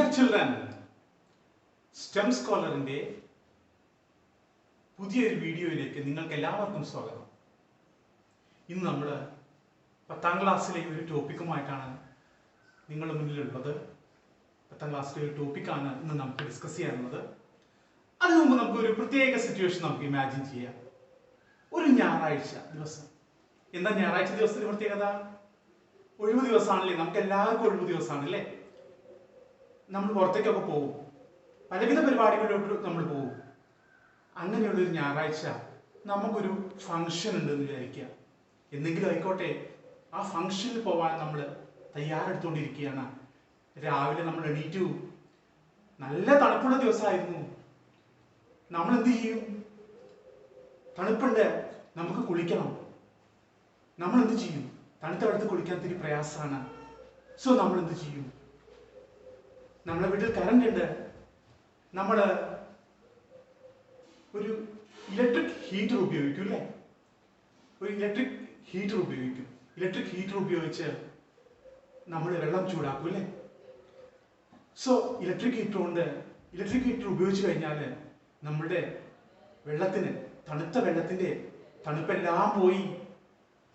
Dear children, stem സ്കോളറിന്റെ പുതിയൊരു വീഡിയോയിലേക്ക് നിങ്ങൾക്ക് എല്ലാവർക്കും സ്വാഗതം. ഇന്ന് നമ്മൾ 10ാം ക്ലാസ്സിലെ ഒരു ടോപ്പിക്കുമായിട്ടാണ് നിങ്ങളുടെ മുന്നിലുള്ളത്. 10ാം ക്ലാസ്സിലെ ഒരു ടോപ്പിക്കാണ് ഇന്ന് നമുക്ക് ഡിസ്കസ് ചെയ്യാനുള്ളത്. അതിനു മുമ്പ് നമുക്ക് ഒരു പ്രത്യേക സിറ്റുവേഷൻ നമുക്ക് ഇമാജിൻ ചെയ്യാം. ഒരു ഞായറാഴ്ച ദിവസം. എന്താ ഞായറാഴ്ച ദിവസത്തിന്റെ പ്രത്യേകത? ഒഴിവ് ദിവസമാണല്ലേ, നമുക്ക് എല്ലാവർക്കും ഒഴിവ് ദിവസമാണല്ലേ. നമ്മൾ പുറത്തേക്കൊക്കെ പോകും, പലവിധ പരിപാടികളിലോട്ട് നമ്മൾ പോകും. അങ്ങനെയുള്ളൊരു ഞായറാഴ്ച നമുക്കൊരു ഫംഗ്ഷൻ ഉണ്ടെന്ന് വിചാരിക്കുക. എന്തെങ്കിലും ആയിക്കോട്ടെ, ആ ഫംഗ്ഷനിൽ പോകാൻ നമ്മൾ തയ്യാറെടുത്തുകൊണ്ടിരിക്കുകയാണ്. രാവിലെ നമ്മൾ എണീറ്റു, നല്ല തണുപ്പുള്ള ദിവസമായിരുന്നു. നമ്മൾ എന്ത് ചെയ്യും? തണുപ്പുണ്ട്, നമുക്ക് കുളിക്കണം. നമ്മൾ എന്ത് ചെയ്യും? തണുത്ത വെള്ളത്തിൽ കുളിക്കാൻ ഇത്തിരി പ്രയാസമാണ്. സോ നമ്മൾ എന്ത് ചെയ്യും? നമ്മളെ വീട്ടിൽ കറണ്ട് ഉണ്ട്, നമ്മൾ ഒരു ഇലക്ട്രിക് ഹീറ്റർ ഉപയോഗിക്കും അല്ലേ. ഒരു ഇലക്ട്രിക് ഹീറ്റർ ഉപയോഗിക്കും. ഇലക്ട്രിക് ഹീറ്റർ ഉപയോഗിച്ച് നമ്മൾ വെള്ളം ചൂടാക്കും അല്ലേ. സോ ഇലക്ട്രിക് ഹീറ്റർ ഉപയോഗിച്ച് കഴിഞ്ഞാൽ നമ്മുടെ വെള്ളത്തിന്, തണുത്ത വെള്ളത്തിന്റെ തണുപ്പെല്ലാം പോയി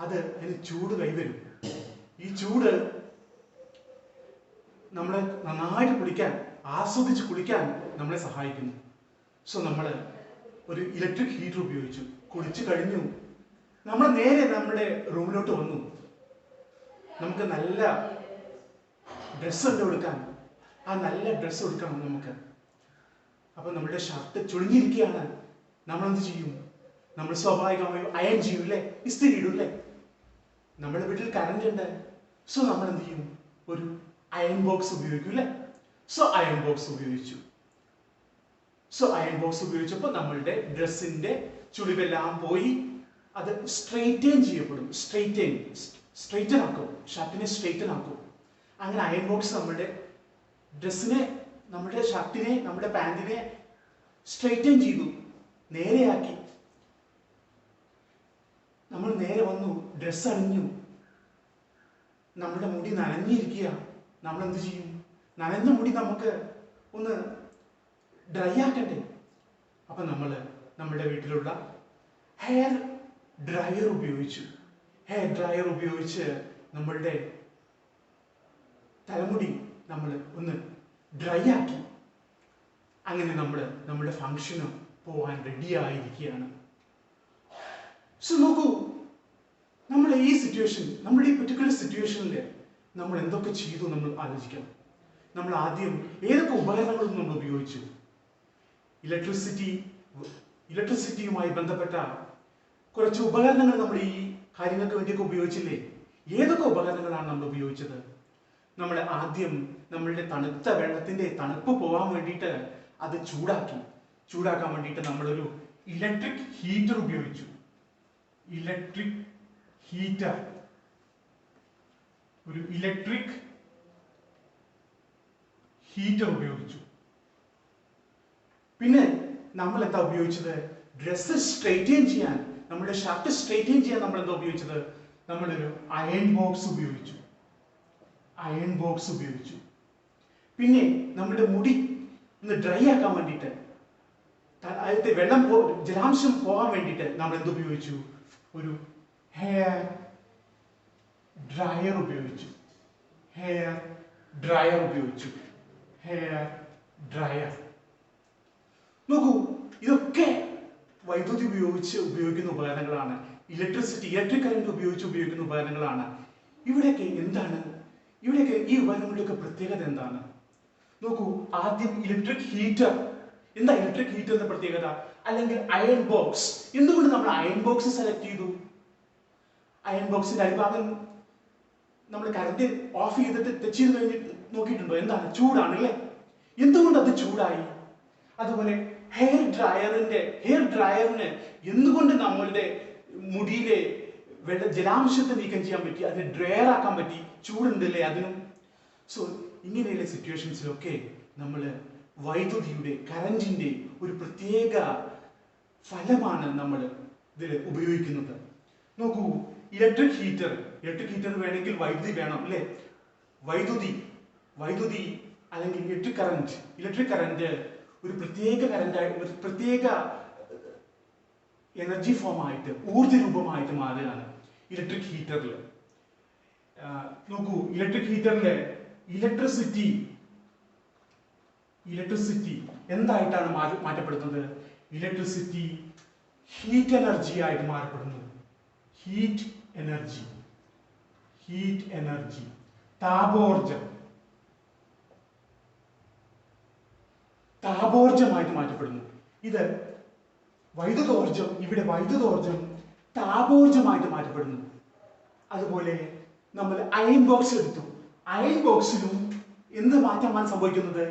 അതിന് ചൂട് കൈവരും. ഈ ചൂട് നമ്മളെ നന്നായിട്ട് കുളിക്കാൻ, ആസ്വദിച്ച് കുളിക്കാൻ നമ്മളെ സഹായിക്കുന്നു. സോ നമ്മൾ ഒരു ഇലക്ട്രിക് ഹീറ്റർ ഉപയോഗിച്ചു, കുളിച്ചു കഴിഞ്ഞു, നമ്മൾ നേരെ നമ്മുടെ റൂമിലോട്ട് വന്നു. നമുക്ക് നല്ല ഡ്രസ്സ് ഉണ്ട് കൊടുക്കാൻ. ആ നല്ല ഡ്രസ്സ് കൊടുക്കണം നമുക്ക്. അപ്പൊ നമ്മുടെ ഷർട്ട് ചുളിഞ്ഞിരിക്കുകയാണ്. നമ്മൾ എന്ത് ചെയ്യും? നമ്മൾ സ്വാഭാവികമായും അയൺ ചെയ്യും അല്ലേ, ഇസ്തിരി ഇടും അല്ലേ. നമ്മുടെ വീട്ടിൽ കറണ്ട് ഉണ്ട്. സോ നമ്മൾ എന്ത് ചെയ്യും? ഒരു അയൺ ബോക്സ് ഉപയോഗിക്കും അല്ലേ. സോ അയൺ ബോക്സ് ഉപയോഗിച്ചപ്പോൾ നമ്മളുടെ ഡ്രസ്സിന്റെ ചുളിവെല്ലാം പോയി അത് സ്ട്രെയിറ്റൻ ചെയ്യപ്പെടും. സ്ട്രെയിറ്റൻ ആക്കും, ഷർട്ടിനെ സ്ട്രെയിറ്റൻ ആക്കും. അങ്ങനെ അയൺ ബോക്സ് നമ്മുടെ ഡ്രസ്സിനെ, നമ്മുടെ ഷർട്ടിനെ, നമ്മുടെ പാന്റിനെ സ്ട്രെയിറ്റൻ ചെയ്തു, നേരെയാക്കി. നമ്മൾ നേരെ വന്നു, ഡ്രസ്സ് അണിഞ്ഞു. നമ്മുടെ മുടി നനഞ്ഞിരിക്കുക. നമ്മൾ എന്ത് ചെയ്യും? നനഞ്ഞ മുടി നമുക്ക് ഒന്ന് ഡ്രൈ ആക്കണ്ടേ. അപ്പൊ നമ്മൾ നമ്മുടെ വീട്ടിലുള്ള ഹെയർ ഡ്രയർ ഉപയോഗിച്ച് നമ്മളുടെ തലമുടി നമ്മൾ ഒന്ന് ഡ്രൈ ആക്കി. അങ്ങനെ നമ്മൾ നമ്മുടെ ഫംഗ്ഷന് പോകാൻ റെഡി ആയിരിക്കുകയാണ്. സോ നോക്കൂ, നമ്മുടെ ഈ പർട്ടിക്കുലർ സിറ്റുവേഷനിൽ നമ്മൾ എന്തൊക്കെ ചെയ്തു നമ്മൾ ആലോചിക്കണം. നമ്മൾ ആദ്യം ഏതൊക്കെ ഉപകരണങ്ങളും നമ്മൾ ഉപയോഗിച്ചു? ഇലക്ട്രിസിറ്റിയുമായി ബന്ധപ്പെട്ട കുറച്ച് ഉപകരണങ്ങൾ നമ്മൾ ഈ കാര്യങ്ങൾക്ക് വേണ്ടിയൊക്കെ ഉപയോഗിച്ചില്ലേ? ഏതൊക്കെ ഉപകരണങ്ങളാണ് നമ്മൾ ഉപയോഗിച്ചത്? നമ്മൾ ആദ്യം നമ്മളുടെ തണുത്ത വെള്ളത്തിന്റെ തണുപ്പ് പോകാൻ വേണ്ടിയിട്ട് അത് ചൂടാക്കാൻ വേണ്ടിയിട്ട് നമ്മളൊരു ഇലക്ട്രിക് ഹീറ്റർ ഉപയോഗിച്ചു. ഒരു ഇലക്ട്രിക് ഹീറ്റർ ഉപയോഗിച്ചു. പിന്നെ നമ്മൾ എന്താ ഉപയോഗിച്ചത്? ഡ്രസ്സ് സ്ട്രെയിറ്റൻ ചെയ്യാൻ, നമ്മുടെ ഷർട്ട് സ്ട്രെയിറ്റൻ ചെയ്യാൻ നമ്മൾ എന്താ ഉപയോഗിച്ചത്? നമ്മളൊരു അയൺ ബോക്സ് ഉപയോഗിച്ചു. പിന്നെ നമ്മുടെ മുടി ഒന്ന് ഡ്രൈ ആക്കാൻ വേണ്ടിയിട്ട്, അതിലത്തെ ജലാംശം പോകാൻ വേണ്ടിയിട്ട് നമ്മൾ എന്തുപയോഗിച്ചു? ഒരു ഹെയർ ഡ്രയർ ഉപയോഗിച്ചു. നോക്കൂ, ഇതൊക്കെ വൈദ്യുതി ഉപയോഗിക്കുന്ന ഉപകരണങ്ങളാണ്. ഇലക്ട്രിക് കറന്റ് ഉപയോഗിക്കുന്ന ഉപകരണങ്ങളാണ്. ഇവിടെയൊക്കെ ഈ ഉപകരണങ്ങളുടെയൊക്കെ പ്രത്യേകത എന്താണ്? നോക്കൂ, ആദ്യം ഇലക്ട്രിക് ഹീറ്റർ. എന്താ ഇലക്ട്രിക് ഹീറ്ററിന്റെ പ്രത്യേകത? അല്ലെങ്കിൽ അയൺ ബോക്സ്. എന്തുകൊണ്ട് നമ്മൾ അയൺ ബോക്സ് സെലക്ട് ചെയ്തു? അയൺ ബോക്സിന്റെ അടിഭാഗം നമ്മൾ കറണ്ട് ഓഫ് ചെയ്തിട്ട് ടച്ച് ചെയ്ത് കഴിഞ്ഞിട്ട് നോക്കിയിട്ടുണ്ടോ? എന്താണ്? ചൂടാണ് അല്ലേ. എന്തുകൊണ്ട് അത് ചൂടായി? അതുപോലെ ഹെയർ ഡ്രയറിന് എന്തുകൊണ്ട് നമ്മളുടെ മുടിയിലെ ജലാംശത്തെ നീക്കം ചെയ്യാൻ പറ്റി? അതിനെ ഡ്രയർ ആക്കാൻ പറ്റി. ചൂടുണ്ടല്ലേ അതിനും. സോ ഇങ്ങനെയുള്ള സിറ്റുവേഷൻസിലൊക്കെ നമ്മൾ കറന്റിന്റെ ഒരു പ്രത്യേക ഫലമാണ് നമ്മൾ ഇതിൽ ഉപയോഗിക്കുന്നത്. നോക്കൂ, ഇലക്ട്രിക് ഹീറ്റർ വേണമെങ്കിൽ വൈദ്യുതി വേണം അല്ലേ. വൈദ്യുതി അല്ലെങ്കിൽ ഇലക്ട്രിക് കറന്റ് ഒരു പ്രത്യേക കറന്റായി, ഒരു പ്രത്യേക എനർജി ഫോമായിട്ട്, ഊർജ രൂപമായിട്ട് മാറുകയാണ് ഇലക്ട്രിക് ഹീറ്ററിൽ. നോക്കൂ, ഇലക്ട്രിക് ഹീറ്ററിലെ ഇലക്ട്രിസിറ്റി എന്തായിട്ടാണ് മാറ്റപ്പെടുന്നത്? ഇലക്ട്രിസിറ്റി ഹീറ്റ് എനർജി ആയിട്ട് മാറ്റപ്പെടുന്നു. Heat energy, താപോർജമായിട്ട് മാറ്റപ്പെടുന്നു. ഇത് വൈദ്യുതോർജം, ഇവിടെ വൈദ്യുതോർജം താപോർജമായിട്ട് മാറ്റപ്പെടുന്നു. അതുപോലെ നമ്മൾ അയൺ ബോക്സ് എടുത്തു. അയൺ ബോക്സിലും എന്ത് മാറ്റമാണ് സംഭവിക്കുന്നത്?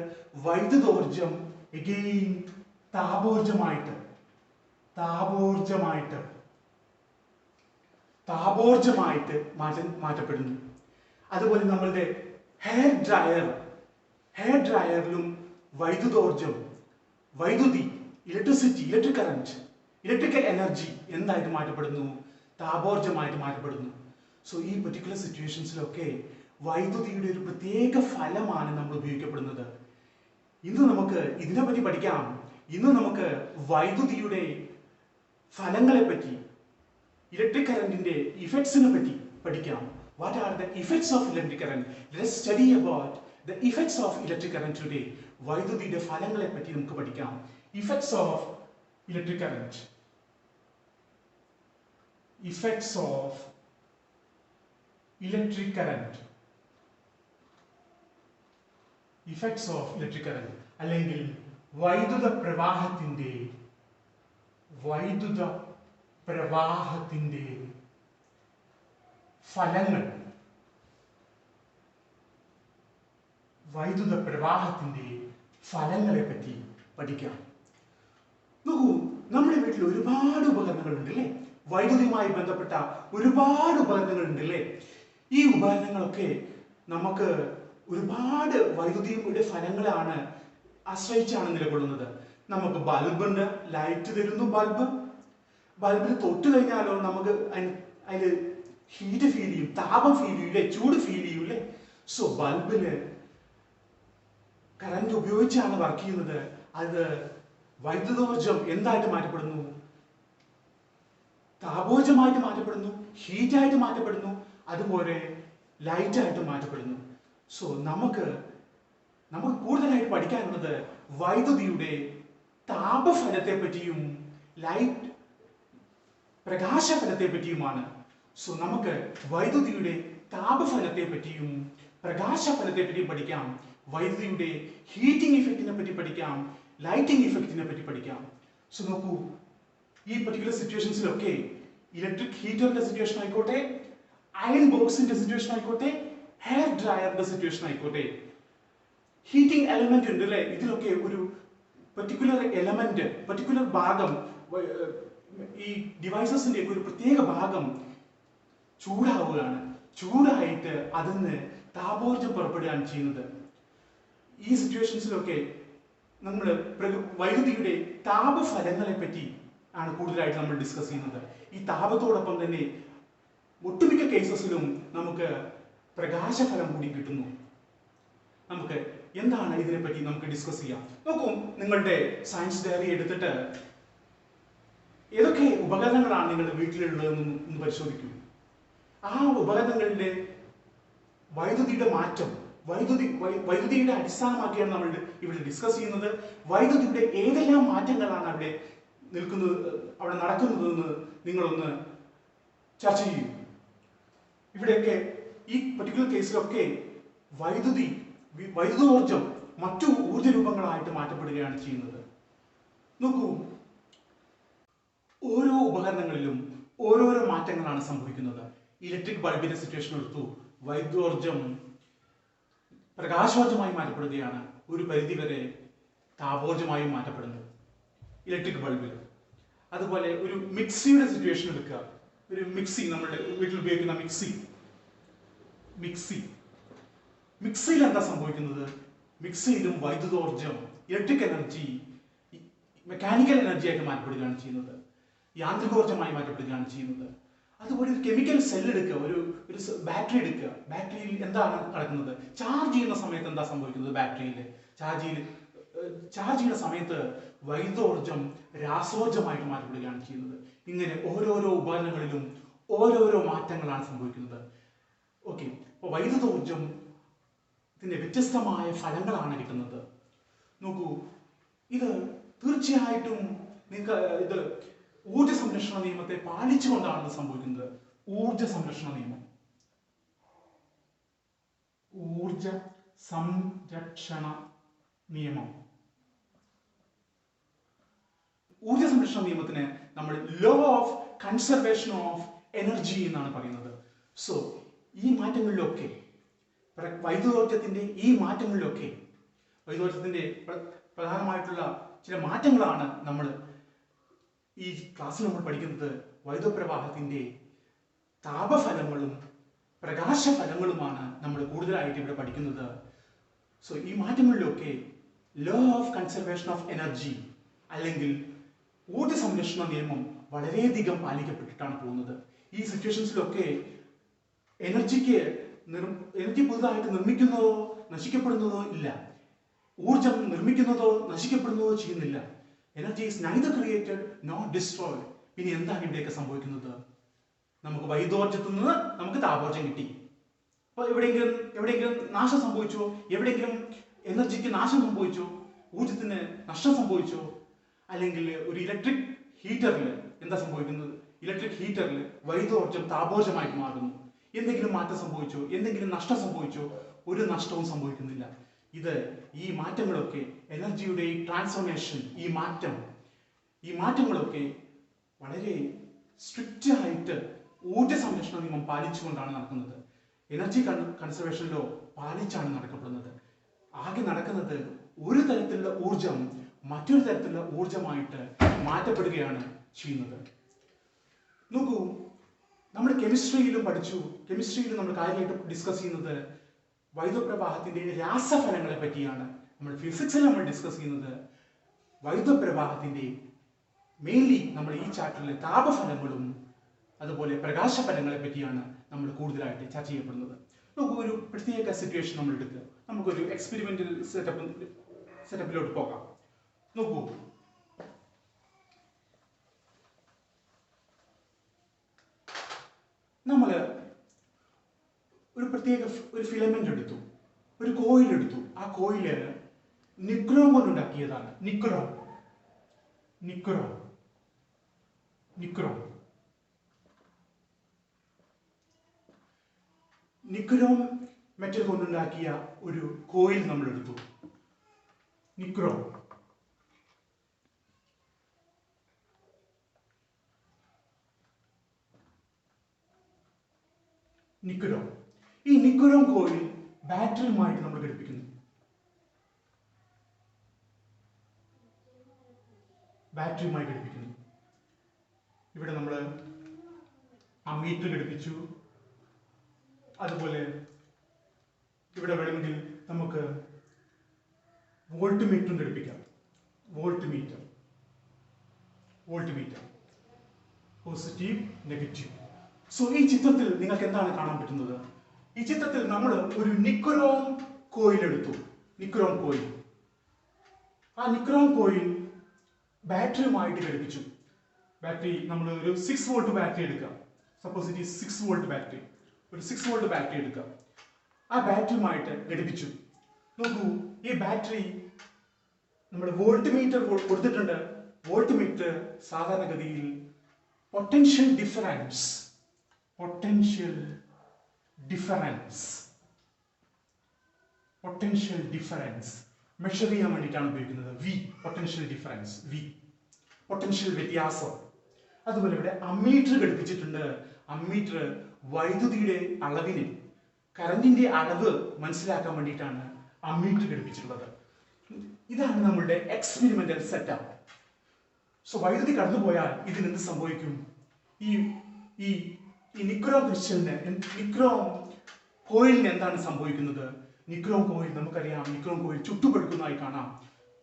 വൈദ്യുതോർജം എഗെയിൻ താപോർജമായിട്ട് മാറ്റപ്പെടുന്നു. അതുപോലെ നമ്മളുടെ ഹെയർ ഡ്രയറിലും വൈദ്യുതി, ഇലക്ട്രിക്കൽ എനർജി എന്തായിട്ട് മാറ്റപ്പെടുന്നു? താപോർജമായിട്ട് മാറ്റപ്പെടുന്നു. സോ ഈ പെർട്ടിക്കുലർ സിറ്റുവേഷൻസിലൊക്കെ വൈദ്യുതിയുടെ ഒരു പ്രത്യേക ഫലമാണ് നമ്മൾ ഉപയോഗിക്കപ്പെടുന്നത്. ഇന്ന് നമുക്ക് ഇതിനെപ്പറ്റി പഠിക്കാം. ഇന്ന് നമുക്ക് വൈദ്യുതിയുടെ ഫലങ്ങളെ പറ്റി, ഇലക്ട്രിക് കറന്റിന്റെ ഇഫക്ട്സിനെ പറ്റി പഠിക്കാം. What are the effects of electric current? Let's study about the effects of electric current today. വൈദ്യുതിയുടെ ഫലങ്ങളെ പറ്റി നമുക്ക് പഠിക്കാം. Effects of electric current. അല്ലെങ്കിൽ വൈദ്യുത പ്രവാഹത്തിന്റെ ഫലങ്ങൾ. വൈദ്യുത പ്രവാഹത്തിന്റെ ഫലങ്ങളെ പറ്റി പഠിക്കാം. നോക്കൂ, നമ്മുടെ വീട്ടിൽ ഒരുപാട് ഉപകരണങ്ങളുണ്ട് അല്ലേ? വൈദ്യുതിയുമായി ബന്ധപ്പെട്ട ഒരുപാട് ഉപകരണങ്ങളുണ്ട് അല്ലേ? ഈ ഉപകരണങ്ങളൊക്കെ നമുക്ക് ഒരുപാട് വൈദ്യുതിയുടെ ഫലങ്ങളാണ് ആശ്രയിച്ചാണ് നിലകൊള്ളുന്നത്. നമുക്ക് ബൾബുണ്ട്, ലൈറ്റ് തരുന്നു. ബൾബിൽ തൊട്ട് കഴിഞ്ഞാലോ നമുക്ക് അതിൽ ഹീറ്റ് ഫീൽ ചെയ്യും, താപം ഫീൽ ചെയ്യൂലേ, ചൂട് ഫീൽ ചെയ്യൂലേ. സോ ബൾബില് കറന്റ് ഉപയോഗിച്ചാണ് വർക്ക് ചെയ്യുന്നത്. അത് വൈദ്യുതോർജം എന്തായിട്ട് മാറ്റപ്പെടുന്നു? താപോർജമായിട്ട് മാറ്റപ്പെടുന്നു, ഹീറ്റായിട്ട് മാറ്റപ്പെടുന്നു, അതുപോലെ ലൈറ്റായിട്ട് മാറ്റപ്പെടുന്നു. സോ നമുക്ക് കൂടുതലായിട്ട് പഠിക്കാനുള്ളത് വൈദ്യുതിയുടെ താപഫലത്തെ പറ്റിയും പ്രകാശഫലത്തെ പറ്റിയുമാണ്. സോ നമുക്ക് വൈദ്യുതിയുടെ താപഫലത്തെ പറ്റിയും പ്രകാശഫലത്തെ പറ്റിയും പഠിക്കാം. വൈദ്യുതിയുടെ ഹീറ്റിംഗ് ഇഫക്റ്റിനെ പറ്റി പഠിക്കാം, ലൈറ്റിംഗ് ഇഫക്റ്റിനെ പറ്റി പഠിക്കാം. സോ നോക്കൂ, ഈ പെർട്ടിക്കുലർ സിറ്റുവേഷൻസിലൊക്കെ ഇലക്ട്രിക് ഹീറ്ററിന്റെ സിറ്റുവേഷൻ ആയിക്കോട്ടെ, അയൺ ബോക്സിന്റെ സിറ്റുവേഷൻ ആയിക്കോട്ടെ, ഹെയർ ഡ്രയറിന്റെ സിറ്റുവേഷൻ ആയിക്കോട്ടെ, ഹീറ്റിംഗ് എലമെന്റ് ഉണ്ട് അല്ലേ? ഇതിലൊക്കെ ഒരു പെർട്ടിക്കുലർ ഭാഗം, ഈ ഡിവൈസസിന്റെ ഒരു പ്രത്യേക ഭാഗം ചൂടാവുകയാണ്. ചൂടായിട്ട് അതിന് താപോർജം പുറപ്പെടുകയാണ് ചെയ്യുന്നത്. ഈ സിറ്റുവേഷൻസിലൊക്കെ നമ്മൾ വൈദ്യുതിയുടെ താപഫലങ്ങളെ പറ്റി ആണ് കൂടുതലായിട്ട് നമ്മൾ ഡിസ്കസ് ചെയ്യുന്നത്. ഈ താപത്തോടൊപ്പം തന്നെ ഒട്ടുമിക്ക കേസസിലും നമുക്ക് പ്രകാശഫലം കൂടി കിട്ടുന്നു. നമുക്ക് എന്താണ് ഇതിനെപ്പറ്റി നമുക്ക് ഡിസ്കസ് ചെയ്യാം. നോക്കൂ, നിങ്ങളുടെ സയൻസ് ഡയറി എടുത്തിട്ട് ഏതൊക്കെ ഉപകരണങ്ങളാണ് നിങ്ങളുടെ വീട്ടിലുള്ളതെന്ന് പരിശോധിക്കൂ. ആ ഉപകരണങ്ങളുടെ വൈദ്യുതിയുടെ മാറ്റം, വൈദ്യുതിയുടെ അടിസ്ഥാനമാക്കിയാണ് നമ്മൾ ഇവിടെ ഡിസ്കസ് ചെയ്യുന്നത്. വൈദ്യുതിയുടെ ഏതെല്ലാം മാറ്റങ്ങളാണ് അവിടെ നടക്കുന്നതെന്ന് നിങ്ങളൊന്ന് ചർച്ച ചെയ്യൂ. ഇവിടെയൊക്കെ ഈ പെർട്ടിക്കുലർ കേസിലൊക്കെ വൈദ്യുതോർജം മറ്റു ഊർജ രൂപങ്ങളായിട്ട് മാറ്റപ്പെടുകയാണ് ചെയ്യുന്നത്. നോക്കൂ, ഓരോ ഉപകരണങ്ങളിലും ഓരോരോ മാറ്റങ്ങളാണ് സംഭവിക്കുന്നത്. ഇലക്ട്രിക് ബൾബിന്റെ സിറ്റുവേഷൻ എടുത്തു, വൈദ്യുതോർജം പ്രകാശോർജമായി മാറ്റപ്പെടുകയാണ്, ഒരു പരിധിവരെ താപോർജമായും മാറ്റപ്പെടുന്നു ഇലക്ട്രിക് ബൾബിൽ. അതുപോലെ ഒരു മിക്സിയുടെ സിറ്റുവേഷൻ എടുക്കുക. ഒരു മിക്സി, നമ്മുടെ വീട്ടിൽ ഉപയോഗിക്കുന്ന മിക്സിയിൽ എന്താ സംഭവിക്കുന്നത്? മിക്സിയിലും വൈദ്യുതോർജം, ഇലക്ട്രിക് എനർജി മെക്കാനിക്കൽ എനർജി ആയിട്ട് മാറ്റപ്പെടുകയാണ് ചെയ്യുന്നത്, യാന്ത്രികോർജമായി മാറ്റപ്പെടുകയാണ് ചെയ്യുന്നത്. അതുപോലെ ഒരു കെമിക്കൽ സെൽ എടുക്കുക, ഒരു ബാറ്ററി എടുക്കുക. ബാറ്ററിയിൽ എന്താണ് നടക്കുന്നത്? ചാർജ് ചെയ്യുന്ന സമയത്ത് എന്താ സംഭവിക്കുന്നത്? ബാറ്ററിയിൽ ചാർജ് ചെയ്യുന്ന സമയത്ത് വൈദ്യോർജം രാസോർജമായിട്ട് മാറ്റപ്പെടുകയാണ് ചെയ്യുന്നത്. ഇങ്ങനെ ഓരോരോ ഉപകരണങ്ങളിലും ഓരോരോ മാറ്റങ്ങളാണ് സംഭവിക്കുന്നത്. ഓക്കെ, അപ്പോൾ വൈദ്യുതോർജത്തിന്റെ വ്യത്യസ്തമായ ഫലങ്ങളാണ് കിട്ടുന്നത്. നോക്കൂ, ഇത് തീർച്ചയായിട്ടും നിങ്ങൾക്ക് ഇത് ഊർജ സംരക്ഷണ നിയമത്തെ പാലിച്ചുകൊണ്ടാണ് സംഭവിക്കുന്നത്. ഊർജ സംരക്ഷണ നിയമം, ഊർജ സംരക്ഷണ നിയമം. ഊർജ സംരക്ഷണ നിയമത്തിന് നമ്മൾ law of conservation of energy എന്നാണ് പറയുന്നത്. സോ ഈ മാറ്റങ്ങളിലൊക്കെ വൈദ്യുതോർജത്തിന്റെ വൈദ്യുതോർജത്തിന്റെ പ്രധാനമായിട്ടുള്ള ചില മാറ്റങ്ങളാണ് നമ്മൾ ഈ ക്ലാസ്സിൽ നമ്മൾ പഠിക്കുന്നത്. വൈദ്യുത പ്രവാഹത്തിന്റെ താപഫലങ്ങളും പ്രകാശഫലങ്ങളുമാണ് നമ്മൾ കൂടുതലായിട്ട് ഇവിടെ പഠിക്കുന്നത്. സോ ഈ മാറ്റങ്ങളിലൊക്കെ law of conservation of energy അല്ലെങ്കിൽ ഊർജ സംരക്ഷണ നിയമം വളരെയധികം പാലിക്കപ്പെട്ടിട്ടാണ് പോകുന്നത്. ഈ സിറ്റുവേഷൻസിലൊക്കെ എനർജി പുതുതായിട്ട് നിർമ്മിക്കുന്നതോ നശിക്കപ്പെടുന്നതോ ഇല്ല. ഊർജം നിർമ്മിക്കുന്നതോ നശിക്കപ്പെടുന്നതോ ചെയ്യുന്നില്ല. Energy is neither created not destroyed. പിന്നെ എന്താണ് ഇവിടെയൊക്കെ സംഭവിക്കുന്നത്? നമുക്ക് വൈദ്യോർജത്തിൽ നിന്ന് നമുക്ക് താപോർജം കിട്ടി. അപ്പോൾ എവിടെയെങ്കിലും നാശം സംഭവിച്ചോ? എവിടെയെങ്കിലും എനർജിക്ക് നാശം സംഭവിച്ചോ? ഊർജത്തിന് നഷ്ടം സംഭവിച്ചോ? അല്ലെങ്കിൽ ഒരു ഇലക്ട്രിക് ഹീറ്ററിൽ എന്താ സംഭവിക്കുന്നത്? ഇലക്ട്രിക് ഹീറ്ററിൽ വൈദ്യോർജം താപോർജമായിട്ട് മാറുന്നു. എന്തെങ്കിലും മാറ്റം സംഭവിച്ചോ? എന്തെങ്കിലും നഷ്ടം സംഭവിച്ചോ? ഒരു നഷ്ടവും സംഭവിക്കുന്നില്ല. ഈ മാറ്റങ്ങളൊക്കെ എനർജിയുടെ ഈ ട്രാൻസ്ഫോർമേഷൻ, ഈ മാറ്റങ്ങളൊക്കെ വളരെ സ്ട്രിക്റ്റ് ആയിട്ട് ഊർജ സംരക്ഷണ നിയമം പാലിച്ചുകൊണ്ടാണ് നടക്കുന്നത്. എനർജി കൺസർവേഷൻ ലോ പാലിച്ചാണ് നടക്കപ്പെടുന്നത്. ആകെ നടക്കുന്നത് ഒരു തരത്തിലുള്ള ഊർജം മറ്റൊരു തരത്തിലുള്ള ഊർജമായിട്ട് മാറ്റപ്പെടുകയാണ് ചെയ്യുന്നത്. നോക്കൂ, നമ്മൾ കെമിസ്ട്രിയിലും പഠിച്ചു. കെമിസ്ട്രിയിലും നമ്മൾ കാര്യമായിട്ട് ഡിസ്കസ് ചെയ്യുന്നത് വൈദ്യുത പ്രവാഹത്തിന്റെ രാസഫലങ്ങളെ പറ്റിയാണ്. നമ്മൾ ഫിസിക്സിൽ നമ്മൾ ഡിസ്കസ് ചെയ്യുന്നത് വൈദ്യുത പ്രവാഹത്തിന്റെ മെയിൻലി നമ്മൾ ഈ ചാപ്റ്ററിലെ താപഫലങ്ങളും അതുപോലെ പ്രകാശഫലങ്ങളെ പറ്റിയാണ് നമ്മൾ കൂടുതലായിട്ട് ചർച്ച ചെയ്യപ്പെടുന്നത്. നമുക്ക് ഒരു പ്രത്യേക സിറ്റുവേഷൻ നമ്മൾ എടുക്കുക. നമുക്കൊരു എക്സ്പെരിമെന്റൽ സെറ്റപ്പിലോട്ട് പോകാം. നോക്കൂ, നമ്മൾ ഒരു പ്രത്യേക ഫിലമെന്റ് എടുത്തു, ഒരു കോയിൽ എടുത്തു. ആ കോയില് നിക്രോം കൊണ്ടുണ്ടാക്കിയതാണ്. നിക്രോം മെറ്റൽ കൊണ്ടുണ്ടാക്കിയ ഒരു കോയിൽ നമ്മൾ എടുത്തു. നിക്രോം ഈ നിക്രോം കോയിൽ ബാറ്ററിയുമായിട്ട് നമ്മൾ ഘടിപ്പിക്കുന്നു. ഇവിടെ നമ്മൾ അമ്മീറ്റർ ഘടിപ്പിച്ചു. അതുപോലെ ഇവിടെ വേണമെങ്കിൽ നമുക്ക് വോൾട്ട് മീറ്ററും ഘടിപ്പിക്കാം. Volt meter positive, negative. So ഈ ചിത്രത്തിൽ നിങ്ങൾക്ക് എന്താണ് കാണാൻ പറ്റുന്നത്? ഈ ചിത്രത്തിൽ നമ്മൾ ഒരു നിക്രോം കോയിൽ എടുത്തു. ആ നിക്രോം കോയിൽ ബാറ്ററിയുമായിട്ട് ഘടിപ്പിച്ചു. ബാറ്ററി നമ്മൾ ഒരു 6 വോൾട്ട് ബാറ്ററി എടുക്കാം. Suppose it is 6 volt battery. ഒരു 6 വോൾട്ട് ബാറ്ററി എടുക്കാം. ആ ബാറ്ററിയുമായിട്ട് ഘടിപ്പിച്ചു. നോക്കൂ, ഈ ബാറ്ററി നമ്മൾ വോൾട്ട് മീറ്റർ കൊടുത്തിട്ടുണ്ട്. വോൾട്ട് മീറ്റർ സാധാരണഗതിയിൽ പൊട്ടൻഷ്യൽ ഡിഫറൻസ് മെഷർ ചെയ്യാൻ വേണ്ടിയിട്ടാണ് ഉപയോഗിക്കുന്നത്. പൊട്ടൻഷ്യൽ വ്യത്യാസം. അതുപോലെ ഇവിടെ അമ്മീറ്റർ ഘടിപ്പിച്ചിട്ടുണ്ട്. അമ്മീറ്റർ വൈദ്യുതിയുടെ അളവിന്, കറന്റിന്റെ അളവ് മനസ്സിലാക്കാൻ വേണ്ടിയിട്ടാണ് അമ്മീറ്റർ ഘടിപ്പിച്ചിട്ടുള്ളത്. ഇതാണ് നമ്മളുടെ എക്സ്പെരിമെന്റൽ സെറ്റപ്പ്. സോ വൈദ്യുതി കടന്നുപോയാൽ ഇതിന് എന്ത് സംഭവിക്കും? ഈ നിക്രോം കോയിലിന് എന്താണ് സംഭവിക്കുന്നത്? നിക്രോം കോയിൽ നമുക്കറിയാം, നിക്രോം കോയിൽ ചുട്ടുപഴുക്കുന്നതായി കാണാം.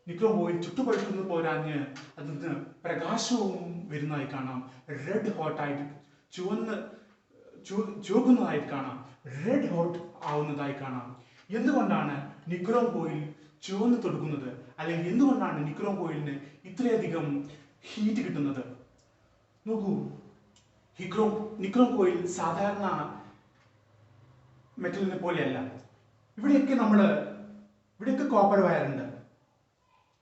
നിക്രോം കോയിൽ ചുട്ടുപഴുക്കുന്നത് പോരാഞ്ഞ് അതിന് പ്രകാശവും വരുന്നതായി കാണാം. റെഡ് ഹോട്ടായിട്ട് ചുവക്കുന്നതായി കാണാം, റെഡ് ഹോട്ട് ആവുന്നതായി കാണാം. എന്തുകൊണ്ടാണ് നിക്രോം കോയിൽ ചുവന്ന് തൊടുക്കുന്നത്, അല്ലെങ്കിൽ എന്തുകൊണ്ടാണ് നിക്രോം കോയിലിന് ഇത്രയധികം ഹീറ്റ് കിട്ടുന്നത്? നോക്കൂ, നിക്രോം കോയിൽ സാധാരണ മെറ്റലിനെ പോലെയല്ല. ഇവിടെയൊക്കെ കോപ്പർ വയർ ഉണ്ട്.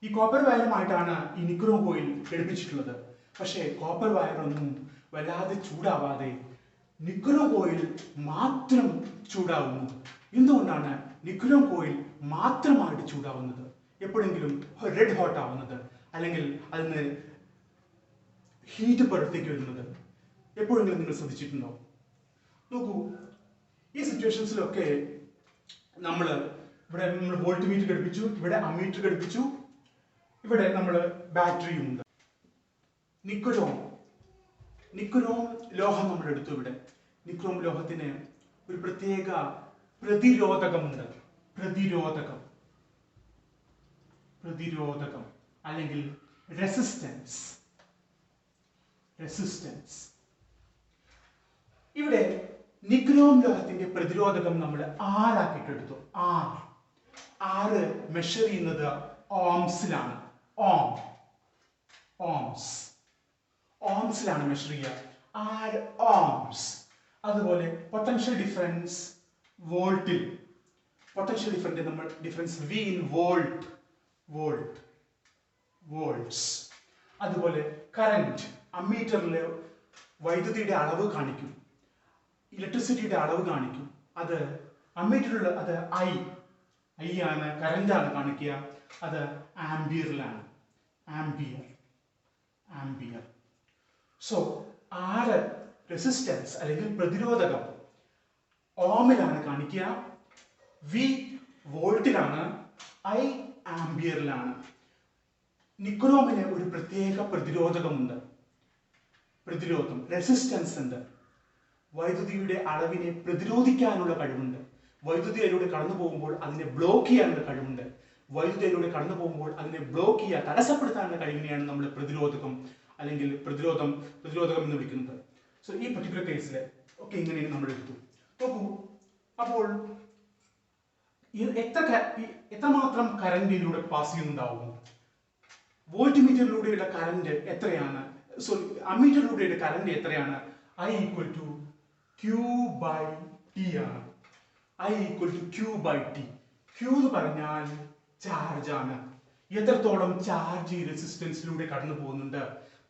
ഈ കോപ്പർ വയറുമായിട്ടാണ് ഈ നിക്രോം കോയിൽ ഘടിപ്പിച്ചിട്ടുള്ളത്. പക്ഷേ കോപ്പർ വയറൊന്നും വല്ലാതെ ചൂടാവാതെ നിക്രോം കോയിൽ മാത്രം ചൂടാവുന്നു. എന്തുകൊണ്ടാണ് നിക്രോം കോയിൽ മാത്രമായിട്ട് ചൂടാവുന്നത്, എപ്പോഴെങ്കിലും റെഡ് ഹോട്ട് ആവുന്നത്, അല്ലെങ്കിൽ അതിന് ഹീറ്റ് പുറത്തേക്ക് വരുന്നത് എപ്പോഴെങ്കിലും നിങ്ങൾ ശ്രദ്ധിച്ചിട്ടുണ്ടോ? നോക്കൂ, ഈ സിറ്റുവേഷൻസിലൊക്കെ ഇവിടെ നമ്മൾ വോൾട്ട് മീറ്റർ ഘടിപ്പിച്ചു, ഇവിടെ അമ്മീറ്റർ ഘടിപ്പിച്ചു, ഇവിടെ നമ്മൾ ബാറ്ററിയും ഉണ്ട്. നിക്രോം ലോഹം നമ്മൾ എടുത്തു. ഇവിടെ നിക്രോം ലോഹത്തിന് ഒരു പ്രത്യേക പ്രതിരോധകമുണ്ട്. പ്രതിരോധകം അല്ലെങ്കിൽ റെസിസ്റ്റൻസ്. ഇവിടെ നിക്രോം ലോഹത്തിന്റെ പ്രതിരോധകം നമ്മൾ ആറാക്കിയിട്ടെടുത്തു. ആറ് മെഷർ ചെയ്യുന്നത് ഓംസിലാണ്. ഓംസിലാണ് മെഷർ ചെയ്യുക. 6 ഓംസ്. അതുപോലെ പൊട്ടൻഷ്യൽ ഡിഫറൻസ് വോൾട്ടിൽ. Potential difference V in volts. അതുപോലെ കറന്റ് അമ്മീറ്ററിൽ വൈദ്യുതിയുടെ അളവ് കാണിക്കും, ഇലക്ട്രിസിറ്റിയുടെ അളവ് കാണിക്കും. അത് അമ്മീറ്ററിൽ അത് I ആണ്, കറന്റ് ആണ് കാണിക്കുക. അത് ആംബിയറിലാണ്. ആംബിയർ. സോ 6 റെസിസ്റ്റൻസ് അല്ലെങ്കിൽ പ്രതിരോധകം ഓമിലാണ് കാണിക്കുക, V വോൾട്ടിലാണ്, I ആംബിയറിലാണ്. നിക്രോമിന് ഒരു പ്രത്യേക റെസിസ്റ്റൻസ് ഉണ്ട്. വൈദ്യുതിയുടെ അളവിനെ പ്രതിരോധിക്കാനുള്ള കഴിവുണ്ട്. വൈദ്യുതി അതിലൂടെ കടന്നു പോകുമ്പോൾ അതിനെ ബ്ലോക്ക് ചെയ്യാനുള്ള കഴിവുണ്ട്. തടസ്സപ്പെടുത്താനുള്ള കഴിവിനെയാണ് നമ്മൾ പ്രതിരോധകം എന്ന് വിളിക്കുന്നത്. സോ ഈ പർട്ടിക്കുലർ കേസിൽ ഒക്കെ ഇങ്ങനെയാണ് നമ്മൾ എടുത്തു. നോക്കൂ, അപ്പോൾ എത്രമാത്രം കറന്റ് ഇതിലൂടെ പാസ് ചെയ്യുന്നുണ്ടാവും? വോൾട്ട് മീറ്ററിലൂടെയുള്ള കറന്റ് എത്രയാണ്? അമ്മീറ്ററിലൂടെയുള്ള കറന്റ് എത്രയാണ്? I equal to Q/T ആണ്. I equal to Q/T. Q എന്ന് പറഞ്ഞാൽ ചാർജ് ആണ്. എത്രത്തോളം ചാർജ് ഈ റെസിസ്റ്റൻസിലൂടെ കടന്നു പോകുന്നുണ്ട്,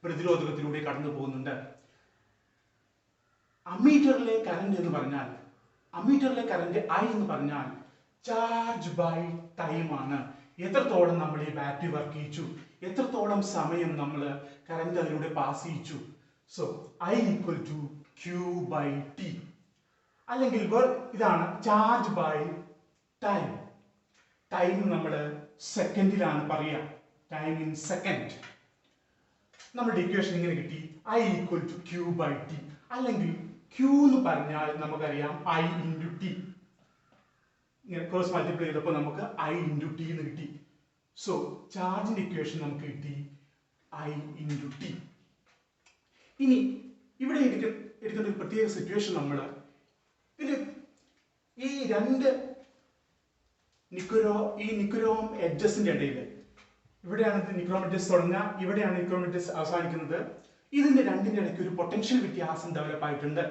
പ്രതിരോധകത്തിലൂടെ കടന്നു പോകുന്നുണ്ട്. അമ്മീറ്ററിലെ കറന്റ് I എന്ന് പറഞ്ഞാൽ ചാർജ് ബൈ ടൈം ആണ്. എത്രത്തോളം നമ്മൾ ഈ ബാറ്ററി വർക്ക് ചെയ്യിച്ചു, എത്രത്തോളം സമയം നമ്മൾ കറന്റ് അതിലൂടെ പാസ് ചെയ്യിച്ചു. So I equal to Q/T. അല്ലെങ്കിൽ ഇതാണ് ചാർജ് ബൈ ടൈം. ടൈം നമ്മൾ സെക്കൻഡിലാണ് പറയുക, ടൈം ഇൻ സെക്കൻഡ്. നമ്മുടെ ഇക്വേഷൻ ഇങ്ങനെ കിട്ടി, I equal to Q/T. അല്ലെങ്കിൽ Q എന്ന് പറഞ്ഞാൽ നമുക്കറിയാം I into T. ഇങ്ങനെ ക്രോസ് മൾട്ടിപ്ലൈ ചെയ്തപ്പോൾ നമുക്ക് I into T എന്ന് കിട്ടി. സോ ചാർജിന്റെ ഇക്വേഷൻ നമുക്ക് കിട്ടി I into T. ഇനി ഇവിടെ എടുക്കുന്ന ഒരു പ്രത്യേക സിറ്റുവേഷൻ, ഈ രണ്ട് നിക്രോം എഡ്ജസിന്റെ ഇടയിൽ, ഇവിടെയാണ് നിക്രോം എഡ്ജസ് തുടങ്ങുക, ഇവിടെയാണ് നിക്രോം എഡ്ജസ് അവസാനിക്കുന്നത്. ഇതിന്റെ രണ്ടിന്റെ ഇടയ്ക്ക് ഒരു പൊട്ടൻഷ്യൽ വ്യത്യാസം ഡെവലപ്പ് ആയിട്ടുണ്ട്,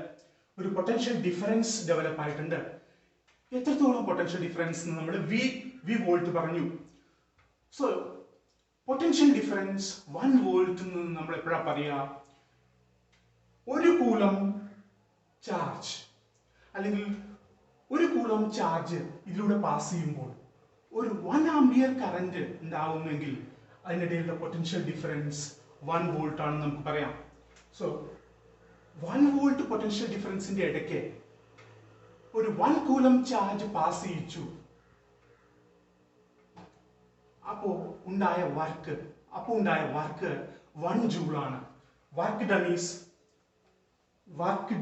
ഒരു പൊട്ടൻഷ്യൽ ഡിഫറൻസ് ഡെവലപ്പ് ആയിട്ടുണ്ട്. എത്രത്തോളം പൊട്ടൻഷ്യൽ ഡിഫറൻസ് നമ്മൾ V വോൾട്ട് പറഞ്ഞു. സോ പൊട്ടൻഷ്യൽ ഡിഫറൻസ് 1 വോൾട്ട് എന്ന് നമ്മൾ എപ്പോഴാണ് പറയുക? 1 കൂലം ചാർജ് അല്ലെങ്കിൽ 1 കൂലം ചാർജ് ഇതിലൂടെ പാസ് ചെയ്യുമ്പോൾ ഒരു 1 ആംപിയർ കറന്റ് ഉണ്ടാവുമെങ്കിൽ അതിനിടയിലുള്ള പൊട്ടൻഷ്യൽ ഡിഫറൻസ് 1 വോൾട്ട് ആണെന്ന് നമുക്ക് പറയാം. സോ 1 വോൾട്ട് പൊട്ടൻഷ്യൽ ഡിഫറൻസിന്റെ ഇടയ്ക്ക് ഒരു 1 കൂലം ചാർജ് പാസ് ചെയ്യിച്ചു. അപ്പോൾ ഉണ്ടായ വർക്ക് 1 ജൂൾ ആണ്. വർക്ക്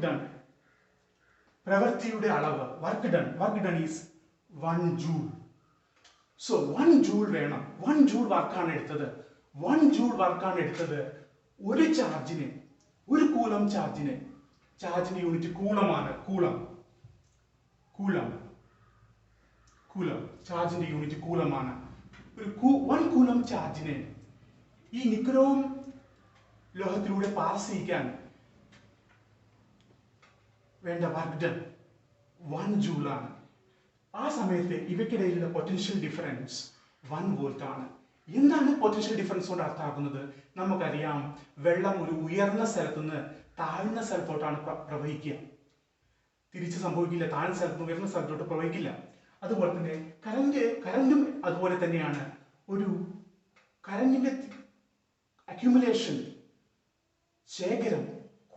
ഡൺ പ്രവൃത്തിയുടെ അളവ്, work done is 1 joule. So 1 joule വേണം. 1 ജൂൾ വർക്കാണ് എടുത്തത്. ഒരു ചാർജിന്, 1 കൂലം ചാർജിന് ചാർജിന്റെ യൂണിറ്റ് കൂളമാണ്. കൂളം ചാർജിന്റെ യൂണിറ്റ് കൂളമാണ്. ഒരു 1 കൂലം ചാർജിനെ ഈ നിക്കറോം ലോഹത്തിലൂടെ പാസ് ചെയ്യിക്കാൻ വേണ്ട വർക്ക് ഡൺ 1 ജൂളാണ്. ആ സമയത്ത് ഇവയ്ക്കിടയിലുള്ള പൊട്ടൻഷ്യൽ ഡിഫറൻസ് 1 വോൾട്ട് ആണ്. എന്താണ് പൊട്ടൻഷ്യൽ ഡിഫറൻസ് കൊണ്ട് അർത്ഥമാക്കുന്നത്? നമുക്കറിയാം, വെള്ളം ഒരു ഉയർന്ന സ്ഥലത്തു നിന്ന് താഴ്ന്ന സ്ഥലത്തോട്ടാണ് പ്രവഹിക്കുക. തിരിച്ച് സംഭവിക്കില്ല. താഴ്ന്ന സ്ഥലത്ത് നിന്ന് ഉയർന്ന സ്ഥലത്തോട്ട് പ്രവഹിക്കില്ല. അതുപോലെ തന്നെ കറന്റും അതുപോലെ തന്നെയാണ്. ഒരു കറന്റിന്റെ അക്യുമുലേഷൻ, ശേഖരം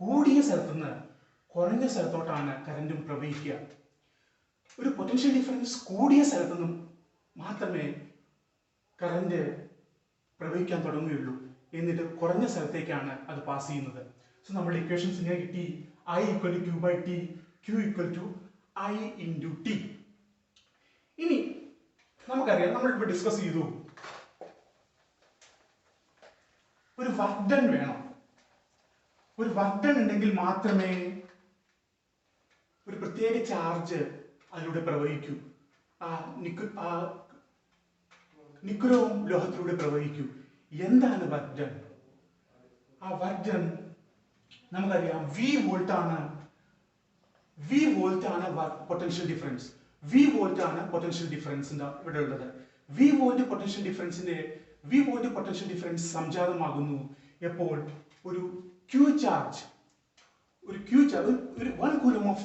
കൂടിയ സ്ഥലത്തു നിന്ന് കുറഞ്ഞ സ്ഥലത്തോട്ടാണ് കറന്റും പ്രവഹിക്കുക. ഒരു പൊട്ടൻഷ്യൽ ഡിഫറൻസ് കൂടിയ സ്ഥലത്തു നിന്നും മാത്രമേ കറന്റ് പ്രവഹിക്കാൻ തുടങ്ങുകയുള്ളൂ. എന്നിട്ട് കുറഞ്ഞ സ്ഥലത്തേക്കാണ് അത് പാസ് ചെയ്യുന്നത്. സോ നമ്മുടെ ഇക്വേഷൻസ് ഇങ്ങനെ കിട്ടി: I = Q/T, Q = I × T. ഇനി നമുക്കറിയാം, നമ്മളിപ്പോൾ ഡിസ്കസ് ചെയ്തു, ഒരു വർക്ക് ഡൺ വേണം. ഒരു വർക്ക് ഡൺ ഉണ്ടെങ്കിൽ മാത്രമേ ഒരു പ്രത്യേക ചാർജ് അതിലൂടെ പ്രവഹിക്കൂ. നിക്കറോം ലോഹത്തിലൂടെ പ്രവഹിക്കൂ. എന്താണ് വർക്ക് ഡൺ? ആ വർക്ക് ഡൺ നമുക്കറിയാം, V വോൾട്ട് ആണ് പൊട്ടൻഷ്യൽ ഡിഫറൻസ്. V വോൾട്ട് ആണ് പൊട്ടൻഷ്യൽ ഡിഫറൻസ് ഇവിടെ ഉള്ളത്. V വോൾട്ട് പൊട്ടൻഷ്യൽ ഡിഫറൻസ് സംജാതമാകുന്നു എപ്പോൾ ഒരു Q ചാർജ് ഒരു 1 കൂലം ഓഫ്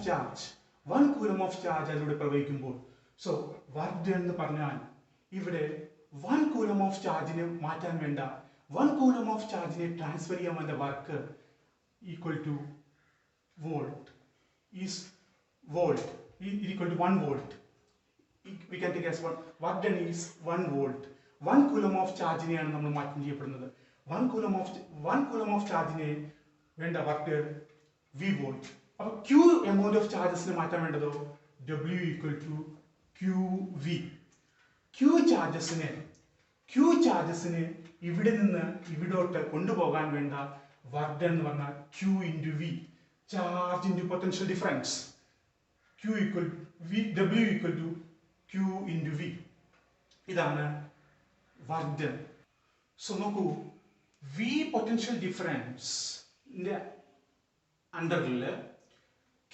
ചാർജ് അതിലൂടെ പ്രവഹിക്കുമ്പോൾ. സോ വർക്ക് ഡൺ എന്ന് പറഞ്ഞാൽ ഇവിടെ 1 കൂലം ഓഫ് ചാർജിനെ മാറ്റാൻ വേണ്ട, 1 കൂലം ഓഫ് ചാർജിനെ ട്രാൻസ്ഫർ ചെയ്യാൻ വേണ്ട work equal to volt is 1 volt. We can take as work done is 1 volt. 1 കൂലം of ചാർജിനെയാണ് നമ്മൾ മാറ്റം ചെയ്യപ്പെടുന്നത്. 1 കൂലം ഓഫ് ചാർജിനെ വേണ്ട വർക്ക് V വോൾട്ട്. അപ്പോൾ Q എമൗണ്ട് ഓഫ് ചാർജസിനെ മാറ്റാൻ വേണ്ടതോ W = QV. Q ചാർജസിനെ ഇവിടെ നിന്ന് ഇവിടോട്ട് കൊണ്ടുപോകാൻ വേണ്ട വർക്ക് ഡൺ എന്ന് പറഞ്ഞാൽ Q × V, charge into potential difference. W = Q × V. ഇതാണ് വർക്ക് ഡൺ. സോ നോക്കൂ, V പൊട്ടൻഷ്യൽ ഡിഫറൻസിന്റെ അണ്ടറിൽ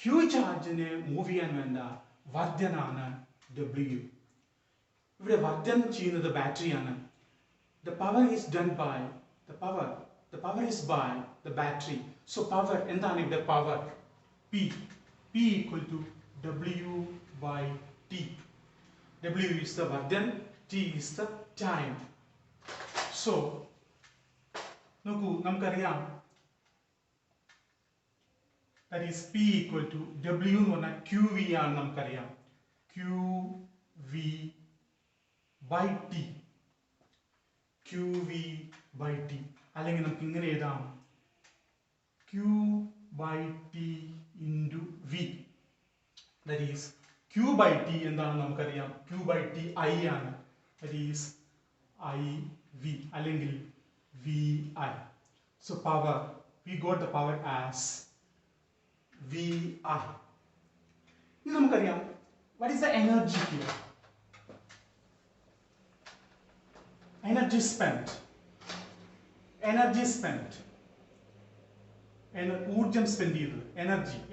Q ചാർജിനെ മൂവ് ചെയ്യാൻ വേണ്ട വർക്ക് ഡൺ ആണ് W. ഇവിടെ വർക്ക് ഡൺ ചെയ്യുന്നത് ബാറ്ററിയാണ്. The power is by the battery. So power എന്താണ് ഇവിടെ? Power P = W/T. W is the work done, T is the time. So നോക്കൂ, നമുക്കറിയാം, that is P = W എന്ന് പറഞ്ഞാൽ QV ആണ്. നമുക്കറിയാം QV/T. അല്ലെങ്കിൽ നമുക്ക് ഇങ്ങനെ എഴുതാം, Q/T × V. That is Q/T എന്താണ് നമുക്കറിയാം, Q/T I ആണ്. That is IV അല്ലെങ്കിൽ VI. So power, we got the power as VI. ഇനി നമുക്കറിയാം, what is the energy here? Energy spent. ഊർജം സ്പെൻഡ് ചെയ്തത്,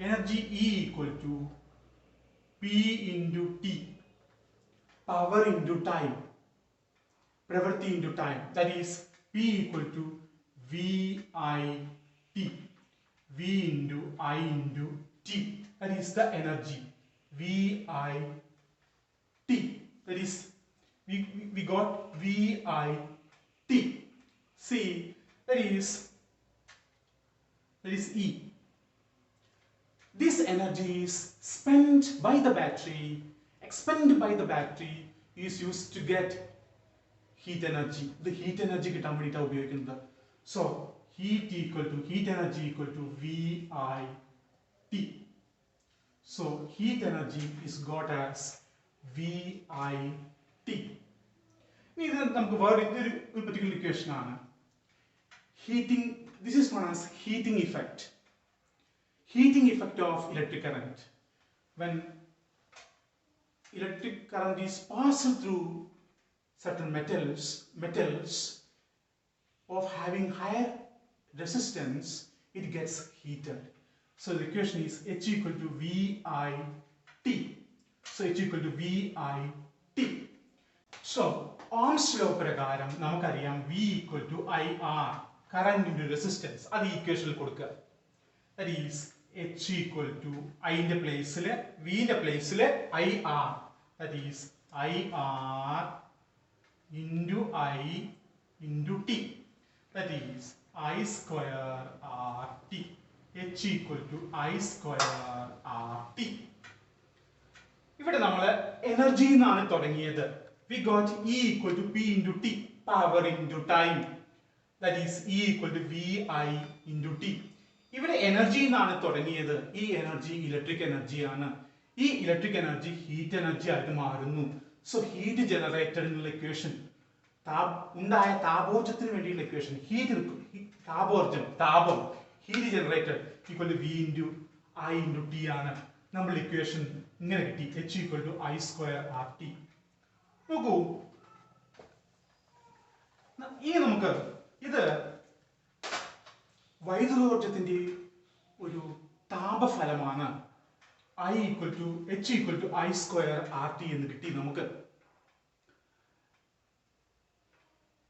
energy E = P × T, power × time, പ്രവൃത്തി × time. That is P = VIT, V × I × T. That is the energy VIT. That is we got VIT. See, that is E. This energy is spent by the battery, expended by the battery, is used to get heat energy. The heat energy കിട്ടാൻ വേണ്ടിയിട്ടാണ് ഉപയോഗിക്കുന്നത്. So heat energy = VIT. So heat energy is got as VIT. ഇത് നമുക്ക് വേറെ ഒരു particular equation ആണ്. This is known as heating effect. heating effect of electric current. When electric current is passed through certain metals of having higher resistance, it gets heated. So the equation is H equal to VIT. So H equal to VIT. So Ohm's law പ്രകാരം നമുക്കറിയാം V equal to IR, current into resistance. അത് ഈ ഇക്വേഷനിൽ കൊടുക്കുക. That is H equal to I ന്റെ പ്ലേസിൽ V ന്റെ പ്ലേസിൽ IR. That is IR into I into T. That is I square RT. H equal to I square RT. ഇവിടെ നമ്മൾ എനർജി എന്നാണ് തുടങ്ങിയത്. We got E equal to P into T, power into time. That is E equal to VI into T. ഇവിടെ energy എന്നാണ് തുടങ്ങിയത്. ഈ energy electric എനർജിയാണ്. ഈ ഇലക്ട്രിക് എനർജി ഹീറ്റ് എനർജി ആയിട്ട് മാറുന്നു. സോ ഹീറ്റ് ജനറേറ്റഡ് എന്നുള്ള ഇക്വേഷൻ, ഉണ്ടായ താപോർജ്ജത്തിന് വേണ്ടിയുള്ള ഇക്വേഷൻ, താപം heat generated equal to V into I into T ആണ്. നമ്മൾ ഇക്വേഷൻ ഇങ്ങനെ കിട്ടി, H equal to I square R T. നോക്കൂ, ഇനി നമുക്ക് ഇത് വൈദ്യുതോർജ്ജത്തിന്റെ ഒരു താപഫലമാണ്. I equal to H equal to I square RT എന്ന് കിട്ടി നമുക്ക്.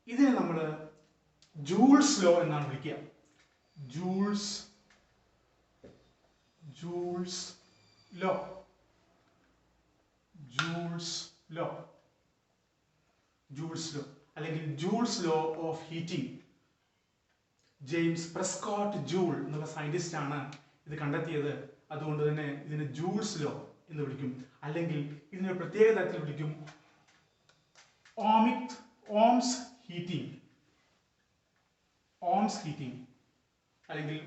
ഇതിനെ നമ്മൾ ജൂൾസ് ലോ എന്നാണ് വിളിക്കുക. ജൂൾസ് ലോ അല്ലെങ്കിൽ Joule's law of heating. James Prescott joule എന്നുള്ള സയന്റിസ്റ്റ് ആണ് ഇത് കണ്ടെത്തിയത്. അതുകൊണ്ട് തന്നെ ഇതിനെ ജൂൾസ് ലോ എന്ന് വിളിക്കും, അല്ലെങ്കിൽ ഇതിനെ പ്രത്യേക തരത്തിൽ വിളിക്കും ഓംസ് ഹീറ്റിംഗ് അല്ലെങ്കിൽ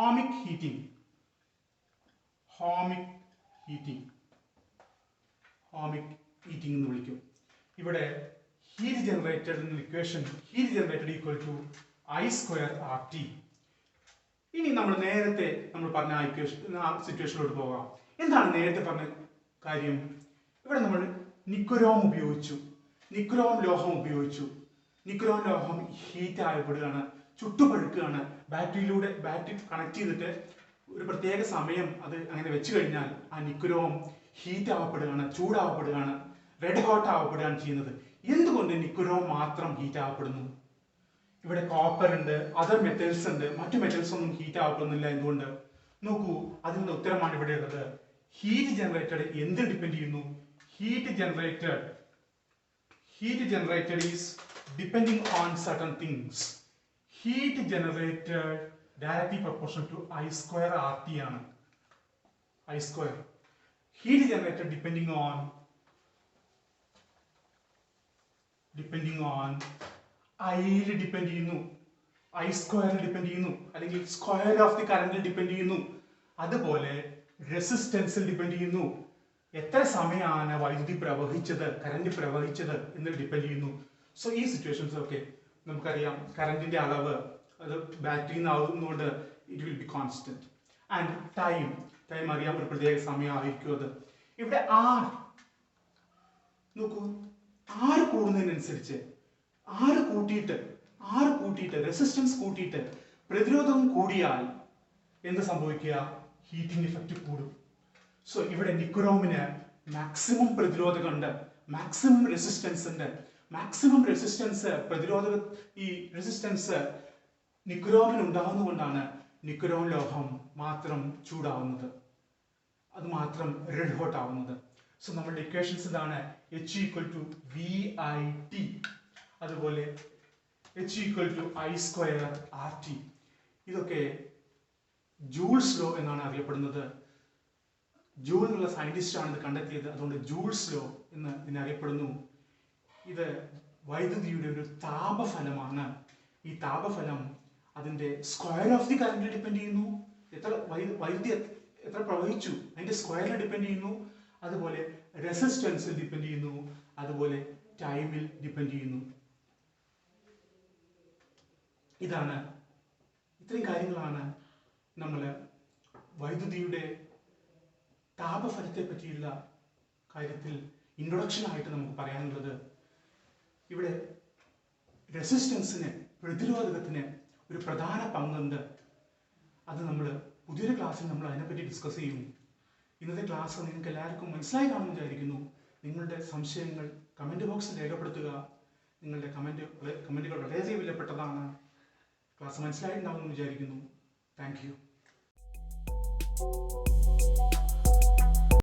ഓമിക് ഹീറ്റിംഗ് എന്ന് വിളിക്കും. ഇവിടെ ഹീറ്റ് ജനറേറ്റഡ് എന്ന equation, heat generated equal to I square R T. ഇനി നമ്മൾ നേരത്തെ പറഞ്ഞ ആ സിറ്റുവേഷനിലോട്ട് പോകാം. എന്താണ് നേരത്തെ പറഞ്ഞ കാര്യം? ഇവിടെ നമ്മൾ നിക്കോരോം ലോഹം ഉപയോഗിച്ചു. നിക്കോരോം ലോഹം ഹീറ്റ് ആയപ്പെടുകയാണ്, ചുട്ടുപഴുക്കുകയാണ്. ബാറ്ററി കണക്ട് ചെയ്തിട്ട് ഒരു പ്രത്യേക സമയം അത് അങ്ങനെ വെച്ച് കഴിഞ്ഞാൽ ആ നിക്കോരോം ഹീറ്റ് ആവപ്പെടുകയാണ്, ചൂടാവപ്പെടുകയാണ്, റെഡ് ഹോട്ട് ആവപ്പെടുകയാണ് ചെയ്യുന്നത്. എന്തുകൊണ്ട് നിക്കോരോം മാത്രം ഹീറ്റ് ആവപ്പെടുന്നു? ഇവിടെ കോപ്പർ ഉണ്ട്, അതർ മെറ്റൽസ് ഉണ്ട്, മറ്റു മെറ്റൽസ് ഒന്നും ഹീറ്റ് ആവുന്നില്ല. എന്തുകൊണ്ട്? നോക്കൂ, അതിനുള്ള ഉത്തരമാണ് ഇവിടെ ഉള്ളത്. ഹീറ്റ് ജനറേറ്റഡ് എന്തിൽ ഡിപ്പെൻഡ് ചെയ്യുന്നു? Heat generated is depending on certain things. Heat generated directly proportional to I square R T ആണ്. I square heat generated depending on ഐയിൽ ഡിപ്പെൻഡ് ചെയ്യുന്നു, ഐ സ്ക്വയറിൽ ഡിപ്പെൻഡ് ചെയ്യുന്നു, അല്ലെങ്കിൽ സ്ക്വയർ ഓഫ് ദി കറന്റിൽ depend ചെയ്യുന്നു. അതുപോലെ റെസിസ്റ്റൻസിൽ ഡിപ്പെൻഡ് ചെയ്യുന്നു. എത്ര സമയമാണ് വൈദ്യുതി പ്രവഹിച്ചത്, കറന്റ് പ്രവഹിച്ചത് എന്നതിൽ ഡിപ്പെൻഡ് ചെയ്യുന്നു. സോ ഈ സിറ്റുവേഷൻസ് ഒക്കെ നമുക്കറിയാം, കറന്റിന്റെ അളവ് അത് ബാറ്ററിയിൽ നിന്ന് ആവുന്നതുകൊണ്ട് it will be constant. And time അറിയാം, ഒരു പ്രത്യേക സമയമായിരിക്കും അത്. ഇവിടെ ആർ നോക്കൂ, ആർ കൂടുന്നതിനനുസരിച്ച് ആറ് കൂട്ടിയിട്ട് റെസിസ്റ്റൻസ് കൂട്ടിയിട്ട് പ്രതിരോധം കൂടിയാൽ എന്ത് സംഭവിക്കുക? ഹീറ്റിംഗ് ഇഫക്റ്റ് കൂടും. സോ ഇവിടെ നിക്കോറോമിന് മാക്സിമം പ്രതിരോധമുണ്ട്, മാക്സിമം റെസിസ്റ്റൻസ് ഉണ്ട്. മാക്സിമം റെസിസ്റ്റൻസ് ഈ റെസിസ്റ്റൻസ് നിക്കോറോമിന് ഉണ്ടാകുന്നതുകൊണ്ടാണ് നിക്കോറോം ലോഹം മാത്രം ചൂടാവുന്നത്, അത് മാത്രം റെഡ് ഹോട്ട് ആവുന്നത്. സോ നമ്മളുടെ ഇക്വേഷൻസ് ഇതാണ്. H ഈക്വൽ ടു VIT, അതുപോലെ H equal to I square R T. ഇതൊക്കെ ജൂൾസ് ലോ എന്നാണ് അറിയപ്പെടുന്നത്. ജൂൾ എന്നുള്ള സയന്റിസ്റ്റ് ആണ് ഇത് കണ്ടെത്തിയത്, അതുകൊണ്ട് ജൂൾസ് ലോ എന്ന് ഇതിനറിയപ്പെടുന്നു. ഇത് വൈദ്യുതിയുടെ ഒരു താപഫലമാണ്. ഈ താപഫലം അതിന്റെ square of the current depend ചെയ്യുന്നു. വൈദ്യുതി എത്ര പ്രവഹിച്ചു അതിന്റെ സ്ക്വയറിൽ ഡിപ്പെൻഡ് ചെയ്യുന്നു. അതുപോലെ റെസിസ്റ്റൻസിൽ ഡിപ്പെൻഡ് ചെയ്യുന്നു. അതുപോലെ ടൈമിൽ ഡിപ്പെൻഡ് ചെയ്യുന്നു. ഇത്രയും കാര്യങ്ങളാണ് നമ്മൾ വൈദ്യുതിയുടെ താപഫലത്തെ പറ്റിയുള്ള കാര്യത്തിൽ ഇൻട്രൊഡക്ഷനായിട്ട് നമുക്ക് പറയാനുള്ളത്, ഇവിടെ റെസിസ്റ്റൻസിന്, പ്രതിരോധകത്തിന് ഒരു പ്രധാന പങ്കുണ്ട്. അത് നമ്മൾ പുതിയൊരു ക്ലാസ്സിൽ നമ്മൾ അതിനെപ്പറ്റി ഡിസ്കസ് ചെയ്യും. ഇന്നത്തെ ക്ലാസ് നിങ്ങൾക്ക് എല്ലാവർക്കും മനസ്സിലായി കാണുമെന്ന് വിചാരിക്കുന്നു. നിങ്ങളുടെ സംശയങ്ങൾ കമൻറ്റ് ബോക്സിൽ രേഖപ്പെടുത്തുക. നിങ്ങളുടെ കമൻറ്റുകൾ വളരെയധികം വിലപ്പെട്ടതാണ്. ക്ലാസ് മനസ്സിലായിട്ടുണ്ടാകുമെന്ന് വിചാരിക്കുന്നു. Thank you.